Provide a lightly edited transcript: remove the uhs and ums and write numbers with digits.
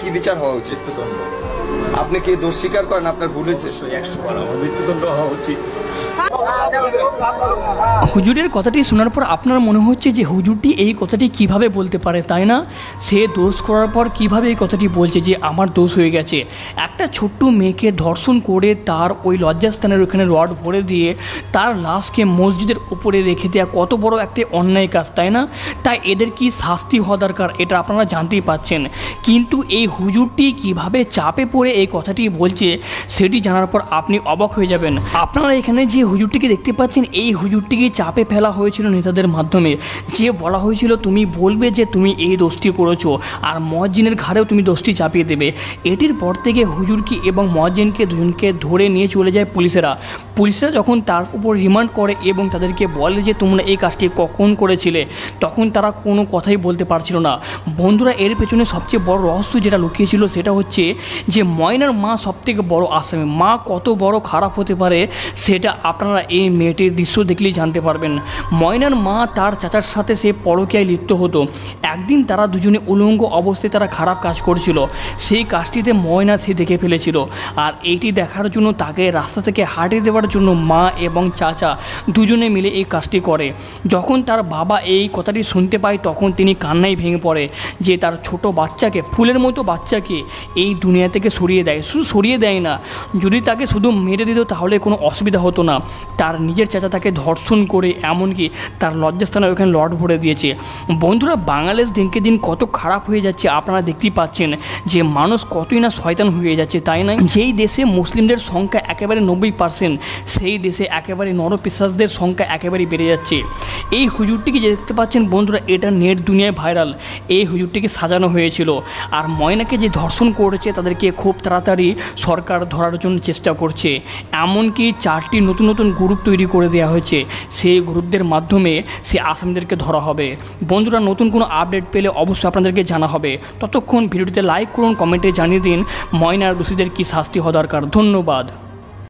কি বিচার হওয়া উচিত? আপনি কি দোষ স্বীকার করেন আপনার ভুল হয়েছে? 100বার আমার মৃত্যুদণ্ড হওয়া উচিত। হুজুরের কথাটি শোনার পর আপনার মনে হচ্ছে যে হুজুরটি এই কথাটি কিভাবে বলতে পারে, তাই না? সে দোষ করার পর কিভাবে এই কথাটি বলছে যে আমার দোষ হয়ে গেছে। একটা ছোট্ট মেয়েকে ধর্ষণ করে তার ওই লজ্জাস্থানের ওখানে রড ভরে দিয়ে তার লাশকে মসজিদের উপরে রেখে দেওয়া কত বড় একটি অন্যায় কাজ, তাই না? তাই এদের কি শাস্তি হওয়া দরকার এটা আপনারা জানতেই পাচ্ছেন। কিন্তু এই হুজুরটি কিভাবে চাপে পড়ে এই কথাটি বলছে সেটি জানার পর আপনি অবাক হয়ে যাবেন। আপনারা এখানে যে হুজুরটিকে দেখতে পাচ্ছেন এই হুজুরটিকে চাপে ফেলা হয়েছিল নেতাদের মাধ্যমে, যে বলা হয়েছিল তুমি বলবে যে তুমি এই দোষটি করেছো আর মুয়াজ্জিনের ঘাড়েও তুমি দোষটি চাপিয়ে দেবে। এটির পর থেকে হুজুরকে এবং মুয়াজ্জিনকে দুজনকে ধরে নিয়ে চলে যায় পুলিশেরা। যখন তার উপর রিমান্ড করে এবং তাদেরকে বলে যে তোমরা এই কাজটি কখন করেছিলে, তখন তারা কোনো কথাই বলতে পারছিল না। বন্ধুরা, এর পেছনে সবচেয়ে বড় রহস্য যেটা লুকিয়েছিল সেটা হচ্ছে যে ময়নার মা সবথেকে বড় আসামি। মা কত বড় খারাপ হতে পারে সেটা আপনারা এই মেয়েটির দৃশ্য দেখলেই জানতে পারবেন। ময়নার মা তার চাচার সাথে সে পরকীয়ায় লিপ্ত হতো। একদিন তারা দুজনে উলঙ্গ অবস্থায় তারা খারাপ কাজ করছিল, সেই কাজটিতে ময়না সে দেখে ফেলেছিল। আর এইটি দেখার জন্য তাকে রাস্তা থেকে হাঁটিয়ে দেওয়ার জন্য মা এবং চাচা দুজনে মিলে এই কাজটি করে। যখন তার বাবা এই কথাটি শুনতে পায় তখন তিনি কান্নায় ভেঙে পড়ে যে তার ছোট বাচ্চাকে, ফুলের মতো বাচ্চাকে এই দুনিয়া থেকে সরিয়ে দেয়। শুধু সরিয়ে দেয় না, যদি তাকে শুধু মেরে দিত তাহলে কোনো অসুবিধা হতো না। তার নিজের চাচা তাকে ধর্ষণ করে এমনকি তার লজ্জাস্থানে ওখানে লট ভরে দিয়েছে। বন্ধুরা, বাংলাদেশ দিনকে দিন কত খারাপ হয়ে যাচ্ছে আপনারা দেখতেই পাচ্ছেন যে মানুষ কতই না শয়তান হয়ে যাচ্ছে, তাই না? যেই দেশে মুসলিমদের সংখ্যা একেবারে 90%, সেই দেশে একেবারে নরপিশাচদের সংখ্যা একেবারেই বেড়ে যাচ্ছে। এই হুজুরটিকে যে দেখতে পাচ্ছেন বন্ধুরা, এটা নেট দুনিয়ায় ভাইরাল। এই হুজুরটিকে সাজানো হয়েছিল। আর ময়নাকে যে ধর্ষণ করেছে তাদেরকে খুব তাড়াতাড়ি সরকার ধরার জন্য চেষ্টা করছে। এমনকি 4টি নতুন নতুন গ্রুপ তৈরি করে দেওয়া হয়েছে, সেই গ্রুপদের মাধ্যমে সে আসামিদেরকে ধরা হবে। বন্ধুরা, নতুন কোনো আপডেট পেলে অবশ্যই আপনাদেরকে জানা হবে। ততক্ষণ ভিডিওটিতে লাইক করুন, কমেন্টে জানিয়ে দিন ময়নার দোষীদের কী শাস্তি হওয়া দরকার। ধন্যবাদ।